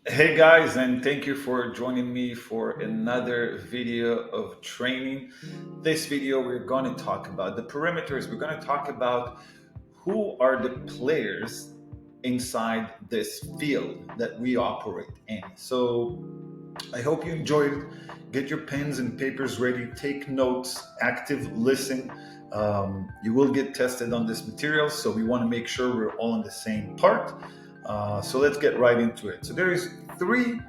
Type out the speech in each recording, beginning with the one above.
Hey guys, and thank you for joining me for another video of training. This video, we're going to talk about the perimeters. We're going to talk about who are the players inside this field that we operate in. So I hope you enjoyed it. Get your pens and papers ready, take notes, active listen. You will get tested on this material, so we want to make sure we're all on the same part. So let's get right into it. So there is three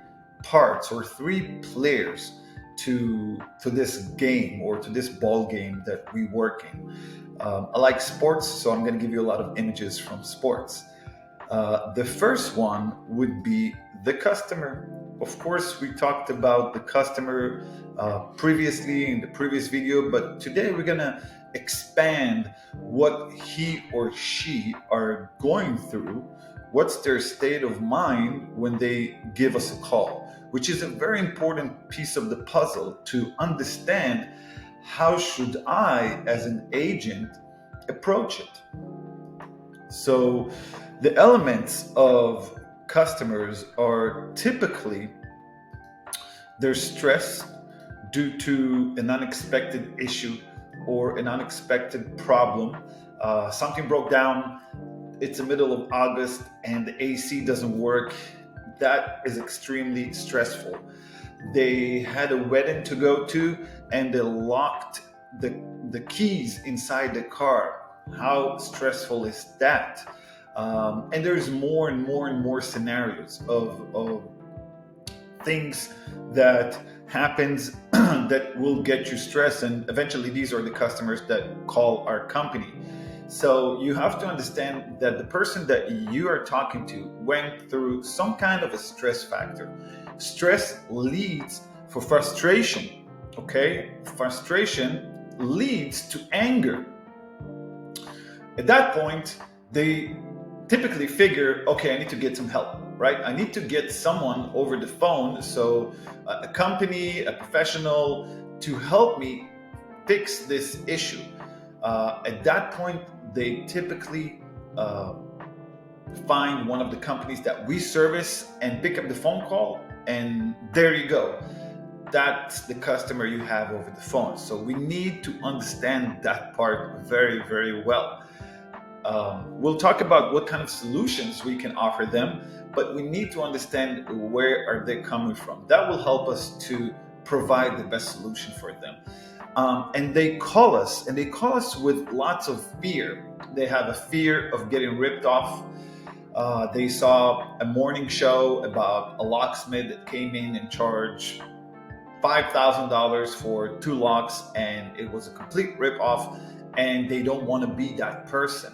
parts or three players to this game or to this ball game that we work in. I like sports, so I'm going to give you a lot of images from sports. The first one would be the customer. Of course, we talked about the customer previously in the previous video, but today we're gonna expand what he or she are going through, what's their state of mind when they give us a call, which is a very important piece of the puzzle to understand how should I, as an agent, approach it. So the elements of customers are typically their stress due to an unexpected issue or an unexpected problem. Something broke down, it's the middle of August and the AC doesn't work. That is extremely stressful. They had a wedding to go to and they locked the keys inside the car. How stressful is that? And there's more and more and more scenarios of things that happens that will get you stressed, and eventually these are the customers that call our company. So you have to understand that the person that you are talking to went through some kind of a stress factor. Stress leads for frustration. Okay, frustration leads to anger. At that point, they typically figure, okay, I need to get some help, right? I need to get someone over the phone, so a company, a professional, to help me fix this issue. At that point, they typically find one of the companies that we service and pick up the phone call, and there you go. That's the customer you have over the phone. So we need to understand that part very, very well. We'll talk about what kind of solutions we can offer them, but we need to understand where are they coming from. That will help us to provide the best solution for them. And they call us, and they call us with lots of fear. They have a fear of getting ripped off. They saw a morning show about a locksmith that came in and charged $5,000 for two locks, and it was a complete rip off, and they don't want to be that person.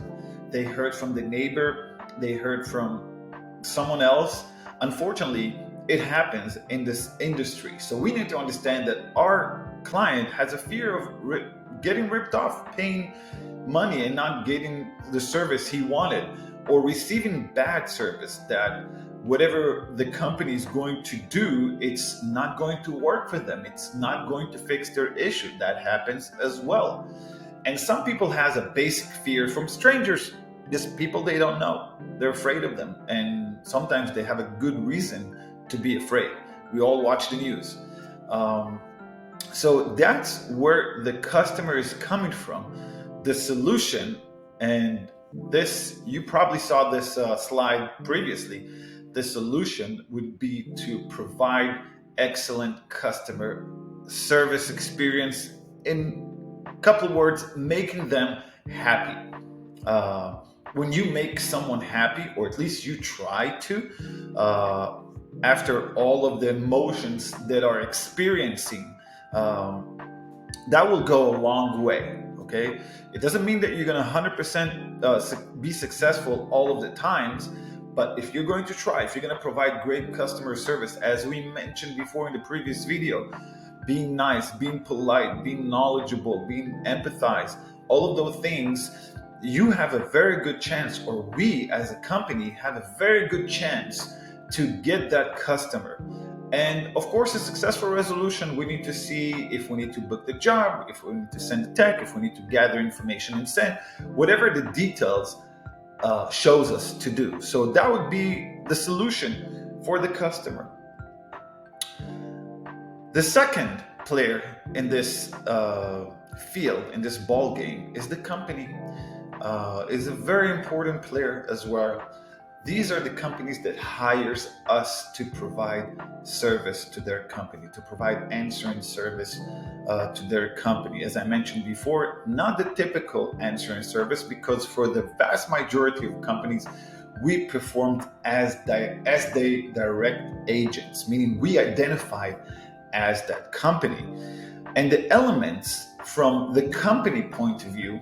They heard from the neighbor, they heard from someone else. Unfortunately, it happens in this industry. So we need to understand that our client has a fear of getting ripped off, paying money and not getting the service he wanted, or receiving bad service that whatever the company is going to do, it's not going to work for them. It's not going to fix their issue. That happens as well. And some people has a basic fear from strangers, just people they don't know. They're afraid of them, and sometimes they have a good reason to be afraid. We all watch the news. So that's where the customer is coming from. The solution, and this, you probably saw this slide previously. The solution would be to provide excellent customer service experience. In a couple of words, making them happy. When you make someone happy, or at least you try to, after all of the emotions that are experiencing, that will go a long way. Okay, it doesn't mean that you're going to 100% be successful all of the times, but if you're going to try, if you're going to provide great customer service, as we mentioned before in the previous video, being nice, being polite, being knowledgeable, being empathized, all of those things, you have a very good chance, or we as a company have a very good chance to get that customer. And of course, a successful resolution, we need to see if we need to book the job, if we need to send a tech, if we need to gather information and send, whatever the details shows us to do. So that would be the solution for the customer. The second player in this field, in this ball game, is the company. Is a very important player as well. These are the companies that hires us to provide service to their company, to provide answering service to their company. As I mentioned before, not the typical answering service, because for the vast majority of companies, we performed as the direct agents, meaning we identified as that company. And the elements from the company point of view,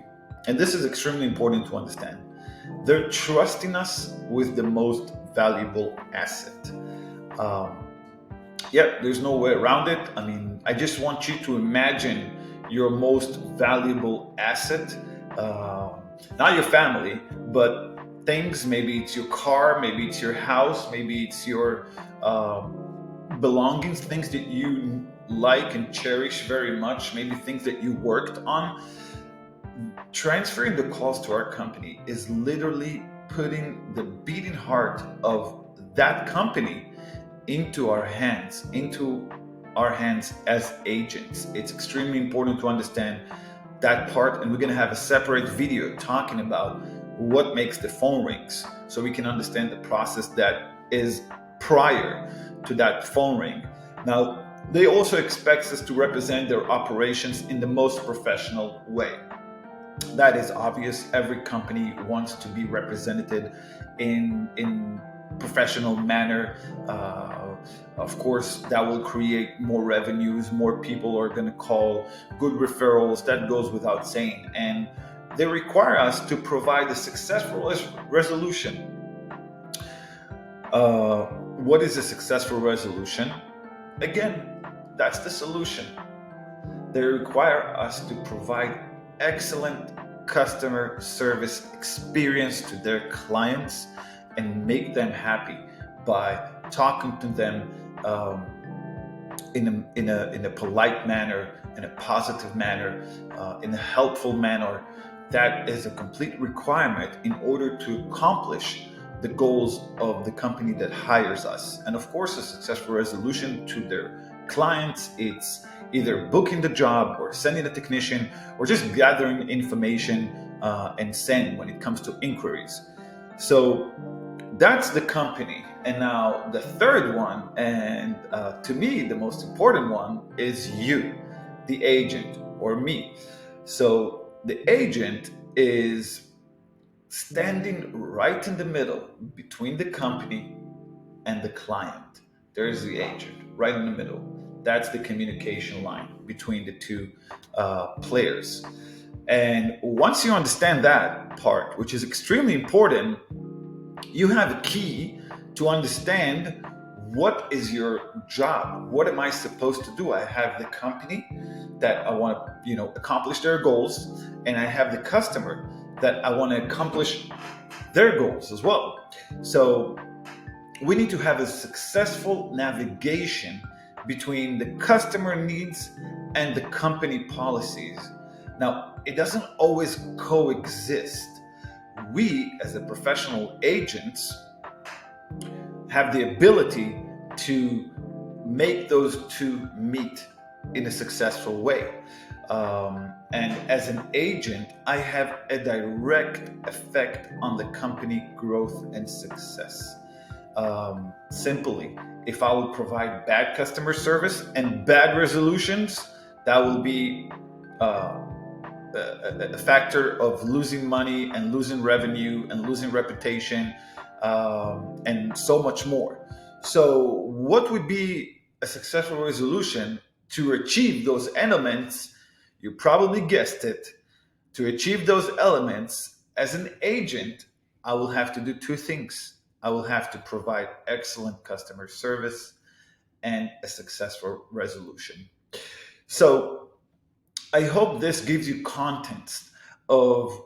and this is extremely important to understand, they're trusting us with the most valuable asset. There's no way around it. I mean, I just want you to imagine your most valuable asset, not your family, but things. Maybe it's your car, maybe it's your house, maybe it's your belongings, things that you like and cherish very much, maybe things that you worked on. Transferring the calls to our company is literally putting the beating heart of that company into our hands as agents. It's extremely important to understand that part, and we're going to have a separate video talking about what makes the phone rings, so we can understand the process that is prior to that phone ring. Now, they also expect us to represent their operations in the most professional way. That is obvious. Every company wants to be represented in professional manner. Of course, that will create more revenues. More people are going to call, good referrals. That goes without saying. And they require us to provide a successful resolution. What is a successful resolution? Again, that's the solution. They require us to provide excellent customer service experience to their clients and make them happy by talking to them in a polite manner, in a positive manner, in a helpful manner. That is a complete requirement in order to accomplish the goals of the company that hires us. And of course, a successful resolution to their clients, it's either booking the job or sending a technician or just gathering information and send when it comes to inquiries. So that's the company. And now the third one, and to me the most important one, is you, the agent, or me. So the agent is standing right in the middle between the company and the client. There's the agent right in the middle. That's the communication line between the two players. And once you understand that part, which is extremely important, you have a key to understand what is your job. What am I supposed to do? I have the company that I want to, accomplish their goals, and I have the customer that I want to accomplish their goals as well. So we need to have a successful navigation between the customer needs and the company policies. Now, it doesn't always coexist. We, as a professional agents, have the ability to make those two meet in a successful way. And as an agent, I have a direct effect on the company growth and success. Simply, if I will provide bad customer service and bad resolutions, that will be a factor of losing money and losing revenue and losing reputation, and so much more. So what would be a successful resolution to achieve those elements? You probably guessed it. To achieve those elements, as an agent, I will have to do two things. I will have to provide excellent customer service and a successful resolution. So I hope this gives you context of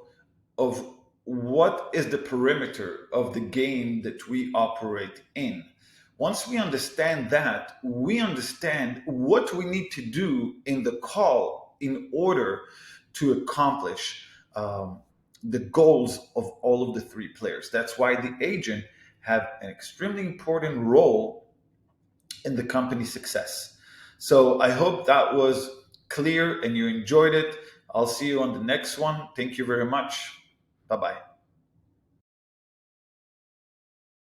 what is the perimeter of the game that we operate in. Once we understand that, we understand what we need to do in the call in order to accomplish the goals of all of the three players. That's why the agent have an extremely important role in the company's success. So I hope that was clear and you enjoyed it. I'll see you on the next one. Thank you very much. Bye bye.